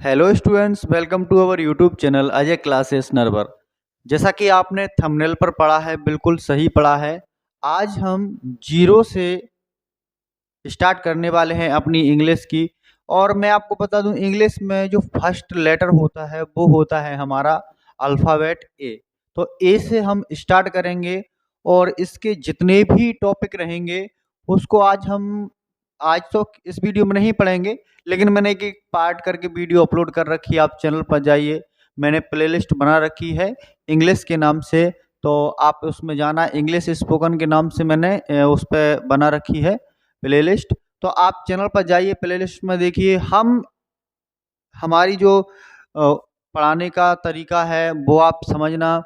Hello students, welcome to our YouTube channel Ajay classes Narwar. जैसा कि आपने थंबनेल पर पढ़ा है, बिल्कुल सही पढ़ा है। आज हम जीरो से स्टार्ट करने वाले हैं अपनी इंग्लिश की। और मैं आपको बता दूं, इंग्लिश में जो फर्स्ट लेटर होता है वो होता है हमारा अल्फ़ाबेट ए। तो ए से हम स्टार्ट करेंगे और इसके जितने भी टॉपिक रहेंगे उसको आज तो इस वीडियो में नहीं पढ़ेंगे, लेकिन मैंने एक एक पार्ट करके वीडियो अपलोड कर रखी है। आप चैनल पर जाइए, मैंने प्लेलिस्ट बना रखी है इंग्लिश के नाम से। तो आप उसमें जाना, इंग्लिश स्पोकन के नाम से मैंने उस पर बना रखी है प्लेलिस्ट। तो आप चैनल पर जाइए, प्लेलिस्ट में देखिए। हमारी जो पढ़ाने का तरीका है वो आप समझना।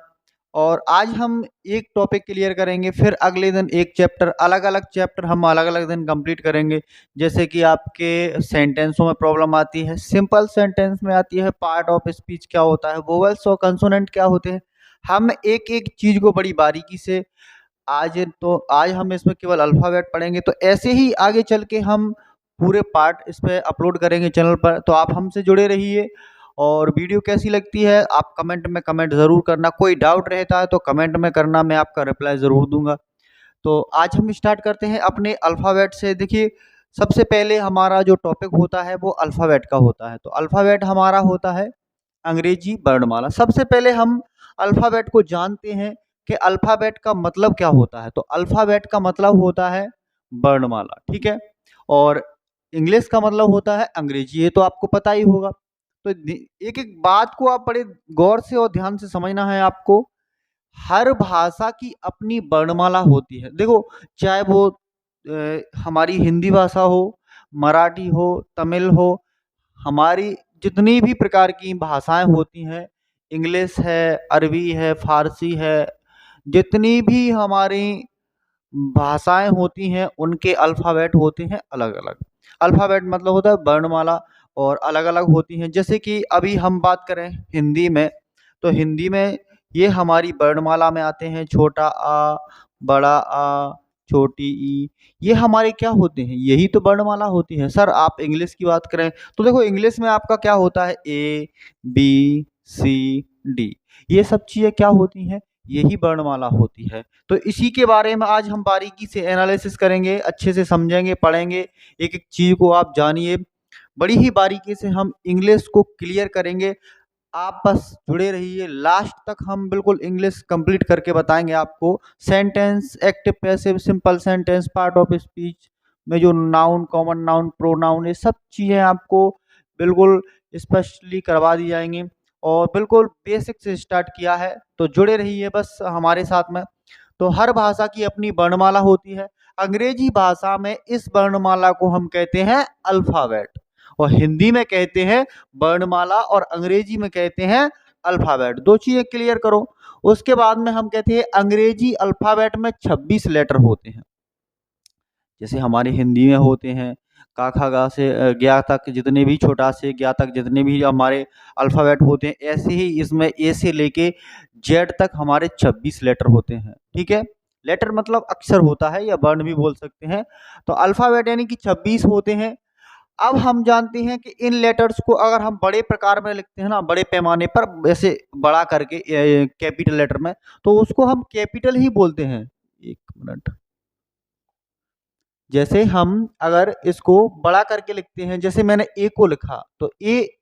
और आज हम एक टॉपिक क्लियर करेंगे, फिर अगले दिन एक चैप्टर, अलग अलग चैप्टर हम अलग अलग दिन कंप्लीट करेंगे। जैसे कि आपके सेंटेंसों में प्रॉब्लम आती है, सिंपल सेंटेंस में आती है, पार्ट ऑफ स्पीच क्या होता है, वोवेल्स और कंसोनेंट क्या होते हैं। हम एक एक चीज़ को बड़ी बारीकी से आज हम इसमें केवल अल्फ़ाबेट पढ़ेंगे। तो ऐसे ही आगे चल के हम पूरे पार्ट इस पे अपलोड करेंगे चैनल पर। तो आप हमसे जुड़े रहिए। और वीडियो कैसी लगती है आप कमेंट में कमेंट ज़रूर करना। कोई डाउट रहता है तो कमेंट में करना, मैं आपका रिप्लाई ज़रूर दूंगा। तो आज हम स्टार्ट करते हैं अपने अल्फ़ाबेट से। देखिए, सबसे पहले हमारा जो टॉपिक होता है वो अल्फ़ाबेट का होता है। तो अल्फ़ाबेट हमारा होता है अंग्रेजी वर्णमाला। सबसे पहले हम अल्फ़ाबेट को जानते हैं कि अल्फ़ाबेट का मतलब क्या होता है। तो अल्फ़ाबेट का मतलब होता है वर्णमाला, ठीक है। और इंग्लिश का मतलब होता है अंग्रेजी, ये तो आपको पता ही होगा। तो एक एक बात को आप बड़े गौर से और ध्यान से समझना है आपको। हर भाषा की अपनी वर्णमाला होती है। देखो, चाहे वो हमारी हिंदी भाषा हो, मराठी हो, तमिल हो, हमारी जितनी भी प्रकार की भाषाएं होती हैं, इंग्लिश है, अरबी है, फारसी है, जितनी भी हमारी भाषाएं होती हैं उनके अल्फ़ाबेट होते हैं अलग अलग। अल्फ़ाबेट मतलब होता है वर्णमाला, और अलग अलग होती हैं। जैसे कि अभी हम बात करें हिंदी में, तो हिंदी में ये हमारी वर्णमाला में आते हैं, छोटा आ, बड़ा आ, छोटी ई। ये हमारे क्या होते हैं, यही तो वर्णमाला होती है। सर आप इंग्लिश की बात करें तो देखो, इंग्लिश में आपका क्या होता है, ए बी सी डी। ये सब चीज़ें क्या होती हैं, यही वर्णमाला होती है। तो इसी के बारे में आज हम बारीकी से एनालिसिस करेंगे, अच्छे से समझेंगे, पढ़ेंगे। एक एक चीज़ को आप जानिए, बड़ी ही बारीकी से हम इंग्लिश को क्लियर करेंगे। आप बस जुड़े रहिए लास्ट तक, हम बिल्कुल इंग्लिश कंप्लीट करके बताएंगे आपको। Sentence, active passive, simple sentence, part of speech में जो नाउन, कॉमन नाउन, प्रोनाउन, ये सब चीज़ें आपको बिल्कुल स्पष्टली करवा दी जाएंगी। और बिल्कुल बेसिक से स्टार्ट किया है, तो जुड़े रहिए बस हमारे साथ में। तो हर भाषा की अपनी वर्णमाला होती है। अंग्रेजी भाषा में इस वर्णमाला को हम कहते हैं अल्फ़ाबेट, और हिंदी में कहते हैं वर्णमाला, और अंग्रेजी में कहते हैं अल्फ़ाबेट। दो चीज़ें क्लियर करो। उसके बाद में हम कहते हैं अंग्रेजी अल्फ़ाबेट में 26 लेटर होते हैं, जैसे हमारी हिंदी में होते हैं का खा गा से ज्ञा तक, जितने भी छोटा से ज्ञा तक जितने भी हमारे अल्फ़ाबेट होते हैं, ऐसे ही इसमें ए से लेके जेड तक हमारे 26 लेटर होते हैं, ठीक है। लेटर मतलब अक्षर होता है, या वर्ण भी बोल सकते हैं। तो अल्फ़ाबेट यानी कि 26 होते हैं। अब हम जानते हैं कि इन लेटर्स को अगर हम बड़े प्रकार में लिखते हैं ना, बड़े पैमाने पर, ऐसे बड़ा करके कैपिटल लेटर में, तो उसको हम कैपिटल ही बोलते हैं। एक मिनट। जैसे हम अगर इसको बड़ा करके लिखते हैं, जैसे मैंने ए को लिखा, तो ए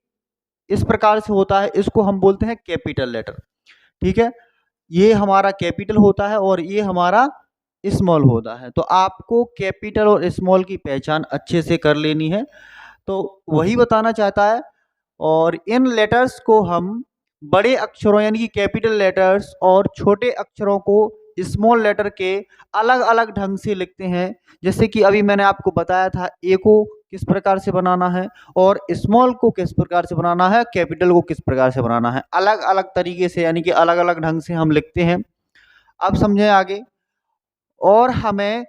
इस प्रकार से होता है, इसको हम बोलते हैं कैपिटल लेटर, ठीक है। ये हमारा कैपिटल होता है और ये हमारा स्मॉल होता है। तो आपको कैपिटल और स्मॉल की पहचान अच्छे से कर लेनी है। तो वही बताना चाहता है। और इन लेटर्स को हम बड़े अक्षरों यानी कि कैपिटल लेटर्स और छोटे अक्षरों को स्मॉल लेटर के अलग अलग ढंग से लिखते हैं। जैसे कि अभी मैंने आपको बताया था, ए को किस प्रकार से बनाना है, और स्मॉल को किस प्रकार से बनाना है, कैपिटल को किस प्रकार से बनाना है, अलग अलग तरीके से, यानी कि अलग अलग ढंग से हम लिखते हैं। अब समझें आगे। और हमें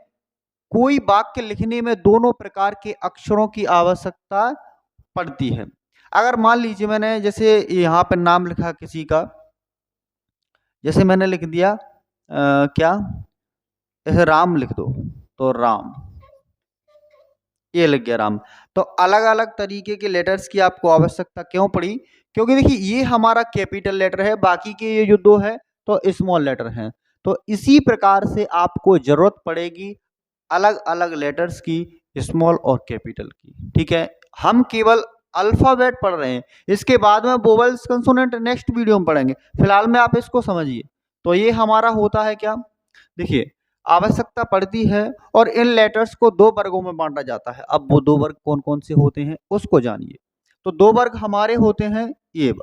कोई वाक्य लिखने में दोनों प्रकार के अक्षरों की आवश्यकता पड़ती है। अगर मान लीजिए मैंने जैसे यहाँ पर नाम लिखा किसी का, जैसे मैंने लिख दिया क्या, जैसे राम लिख दो, तो राम, ये लग गया राम। तो अलग अलग तरीके के लेटर्स की आपको आवश्यकता क्यों पड़ी? क्योंकि देखिए ये हमारा कैपिटल लेटर है, बाकी के ये जो दो है तो स्मॉल लेटर हैं। तो इसी प्रकार से आपको जरूरत पड़ेगी अलग अलग लेटर्स की, स्मॉल और कैपिटल की। ठीक है, हम केवल अल्फाबेट पढ़ रहे हैं, इसके बाद में वोवेल्स कंसोनेंट नेक्स्ट वीडियो में पढ़ेंगे। फिलहाल में आप इसको समझिए। तो ये हमारा होता है क्या, देखिए आवश्यकता पड़ती है और इन लेटर्स को दो वर्गों में बांटा जाता है। अब वो दो वर्ग कौन कौन से होते हैं उसको जानिए। तो दो वर्ग हमारे होते हैं ये,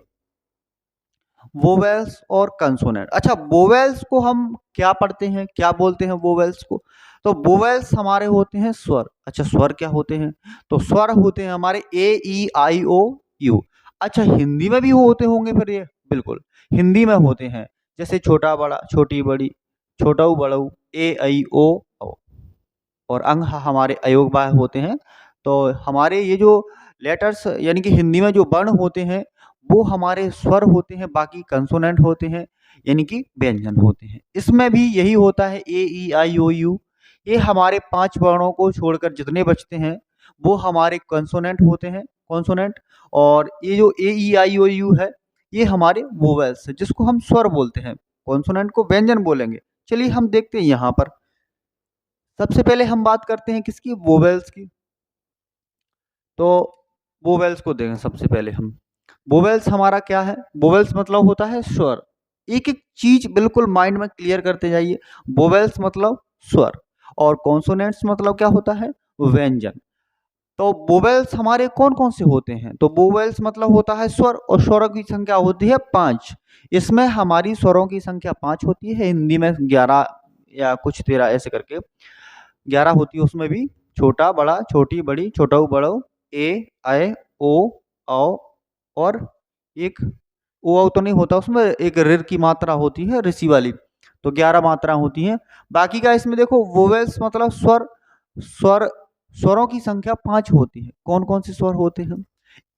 वोवेल्स और कंसोनेंट। अच्छा, वोवेल्स को हम क्या पढ़ते हैं, क्या बोलते हैं वोवेल्स को? तो वोवेल्स हमारे होते हैं स्वर। अच्छा, स्वर क्या होते हैं? तो स्वर होते हैं हमारे ए ई आई ओ यू। अच्छा, हिंदी में भी होते होंगे फिर ये? बिल्कुल, हिंदी में होते हैं, जैसे छोटा बड़ा, छोटी बड़ी, छोटाऊ बड़ऊ, ए आई ओ औ। और अंग हमारे अयोगवाय होते हैं। तो हमारे ये जो लेटर्स यानी कि हिंदी में जो वर्ण होते हैं वो हमारे स्वर होते हैं, बाकी कंसोनेंट होते हैं यानी कि व्यंजन होते हैं। इसमें भी यही होता है ए ई आई ओ यू। ये हमारे 5 वर्णों को छोड़कर जितने बचते हैं वो हमारे कंसोनेंट होते हैं, कॉन्सोनेंट। और ये जो ए ई आई ओ यू है ये हमारे वोवेल्स है, जिसको हम स्वर बोलते हैं। कॉन्सोनेंट को व्यंजन बोलेंगे। चलिए हम देखते हैं यहाँ पर। सबसे पहले हम बात करते हैं किसकी, वोवेल्स की। तो वोवेल्स को देखें सबसे पहले हम। वोवेल्स हमारा क्या है? वोवेल्स मतलब होता है स्वर। एक एक चीज बिल्कुल माइंड में क्लियर करते जाइए। वोवेल्स मतलब स्वर, और कॉन्सोनेंट्स मतलब क्या होता है? व्यंजन। तो वोवेल्स हमारे कौन कौन से होते हैं? तो वोवेल्स मतलब होता है स्वर, और स्वरों की संख्या होती है 5। इसमें हमारी स्वरों की संख्या 5 होती है। हिंदी में 11 या कुछ 13 ऐसे करके 11 होती है। उसमें भी छोटा बड़ा, छोटी बड़ी, छोटाऊ बड़ऊ, ए ऐ ओ औ, और एक ओ औ तो नहीं होता, उसमें एक ऋ की मात्रा होती है, ऋषि वाली। तो 11 मात्रा होती हैं। बाकी का इसमें देखो वोवेल्स मतलब स्वर, स्वर स्वरों की संख्या 5 होती है। कौन कौन से स्वर होते हैं?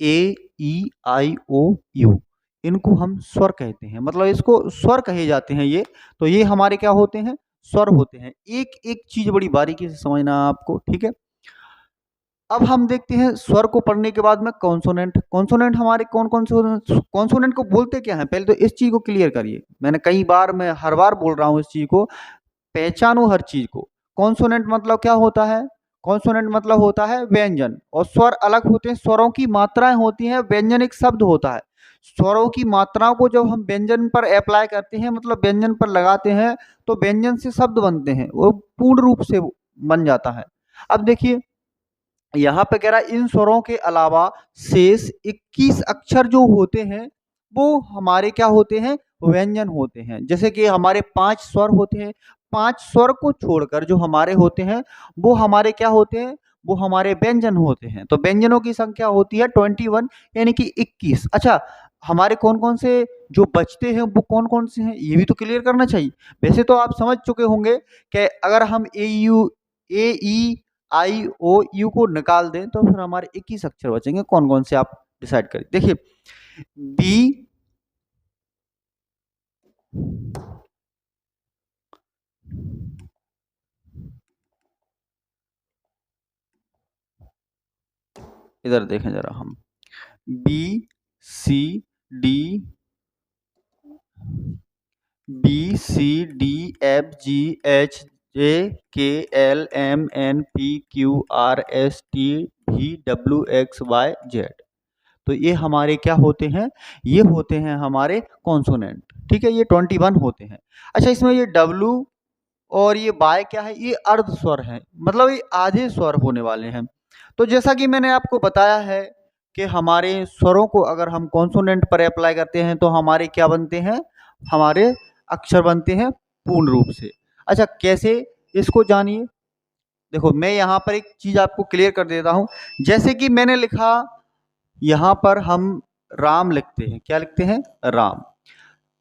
ए ई आई ओ यू, इनको हम स्वर कहते हैं, मतलब इसको स्वर कहे जाते हैं ये। तो ये हमारे क्या होते हैं? स्वर होते हैं। एक एक चीज बड़ी बारीकी से समझना है आपको, ठीक है। अब हम देखते हैं स्वर को पढ़ने के बाद में कॉन्सोनेंट। कॉन्सोनेंट हमारे कौन कौन से होते हैं? कॉन्सोनेंट को बोलते क्या है, पहले तो इस चीज को क्लियर करिए। मैंने कई बार, मैं हर बार बोल रहा हूँ इस चीज को, पहचानो हर चीज को। कॉन्सोनेंट मतलब क्या होता है? कॉन्सोनेंट मतलब होता है व्यंजन। और स्वर अलग होते हैं, स्वरों की मात्राएं होती हैं, व्यंजन एक शब्द होता है। स्वरों की मात्राओं को जब हम व्यंजन पर अप्लाई करते हैं, मतलब व्यंजन पर लगाते हैं, तो व्यंजन से शब्द बनते हैं, वो पूर्ण रूप से बन जाता है। अब देखिए यहाँ पे कह रहा है इन स्वरों के अलावा शेष 21 अक्षर जो होते हैं वो हमारे क्या होते हैं? व्यंजन होते हैं। जैसे कि हमारे 5 स्वर होते हैं, 5 स्वर को छोड़कर जो हमारे होते हैं वो हमारे क्या होते हैं? वो हमारे व्यंजन होते हैं। तो व्यंजनों की संख्या होती है 21 यानी कि 21। अच्छा, हमारे कौन कौन से जो बचते हैं वो कौन कौन से हैं, ये भी तो क्लियर करना चाहिए। वैसे तो आप समझ चुके होंगे कि अगर हम ए ई आई ओ यू को निकाल दें तो फिर हमारे 21 अक्षर बचेंगे। कौन कौन से आप डिसाइड करें। देखिए बी, इधर देखें जरा हम, B C D, B C D F G H J K L M N P Q R S T V W X Y Z. तो ये हमारे क्या होते हैं? ये होते हैं हमारे कॉन्सोनेंट। ठीक है, ये 21 होते हैं। अच्छा, इसमें ये डब्ल्यू और ये बाय क्या है? ये अर्ध स्वर है, मतलब ये आधे स्वर होने वाले हैं। तो जैसा कि मैंने आपको बताया है कि हमारे स्वरों को अगर हम कॉन्सोनेंट पर अप्लाई करते हैं तो हमारे क्या बनते हैं? हमारे अक्षर बनते हैं पूर्ण रूप से। अच्छा, कैसे? इसको जानिए। देखो मैं यहाँ पर एक चीज आपको क्लियर कर देता हूँ। जैसे कि मैंने लिखा, यहाँ पर हम राम लिखते हैं। क्या लिखते हैं? राम।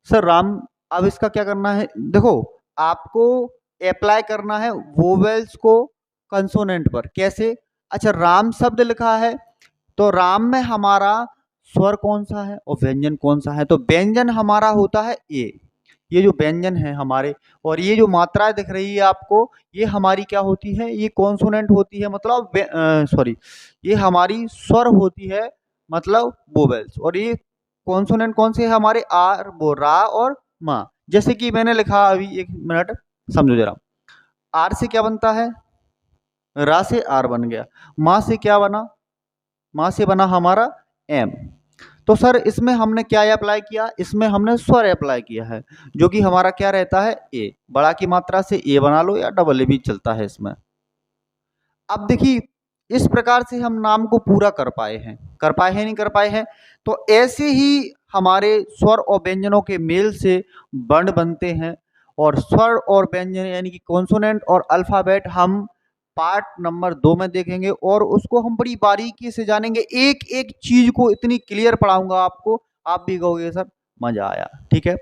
सर राम, अब इसका क्या करना है? देखो आपको अप्लाई करना है वोवेल्स को कंसोनेंट पर। कैसे? अच्छा, राम शब्द लिखा है तो राम में हमारा स्वर कौन सा है और व्यंजन कौन सा है? तो व्यंजन हमारा होता है ए। ये जो व्यंजन है हमारे, और ये जो मात्राएं दिख रही है आपको, ये हमारी क्या होती है, ये कॉन्सोनेंट होती है, मतलब सॉरी, ये हमारी स्वर होती है, मतलब वोवेल्स। और ये कॉन्सोनेंट कौन से है हमारे, आर, वो रा और मा। जैसे कि मैंने लिखा अभी, एक मिनट समझो जरा। आर से क्या बनता है, रा से आर बन गया। माँ से क्या बना, माँ से बना हमारा एम। तो सर इसमें हमने क्या अप्लाई किया, इसमें हमने स्वर अप्लाई किया है, जो कि हमारा क्या रहता है, ए। बड़ा की मात्रा से ए बना लो या डबल ए भी चलता है इसमें। अब देखिए, इस प्रकार से हम नाम को पूरा कर पाए हैं, कर पाए हैं नहीं कर पाए हैं। तो ऐसे ही हमारे स्वर और व्यंजनों के मेल से वर्ण बनते हैं, और स्वर और व्यंजन यानी कि कॉन्सोनेंट और अल्फाबेट हम पार्ट नंबर 2 में देखेंगे, और उसको हम बड़ी बारीकी से जानेंगे। एक एक चीज को इतनी क्लियर पढ़ाऊंगा आपको, आप भी कहोगे सर मजा आया। ठीक है,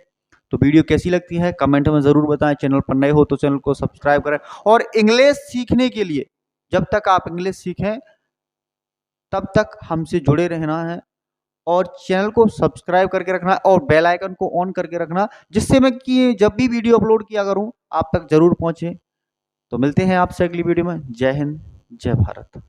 तो वीडियो कैसी लगती है कमेंट में जरूर बताएं। चैनल पर नए हो तो चैनल को सब्सक्राइब करें, और इंग्लिश सीखने के लिए, जब तक आप इंग्लिश सीखें तब तक हमसे जुड़े रहना है, और चैनल को सब्सक्राइब करके रखना है, और बेल आइकन को ऑन करके रखना, जिससे मैं कि जब भी वीडियो अपलोड किया करूं आप तक जरूर पहुंचे। तो मिलते हैं आपसे अगली वीडियो में। जय हिंद, जय भारत।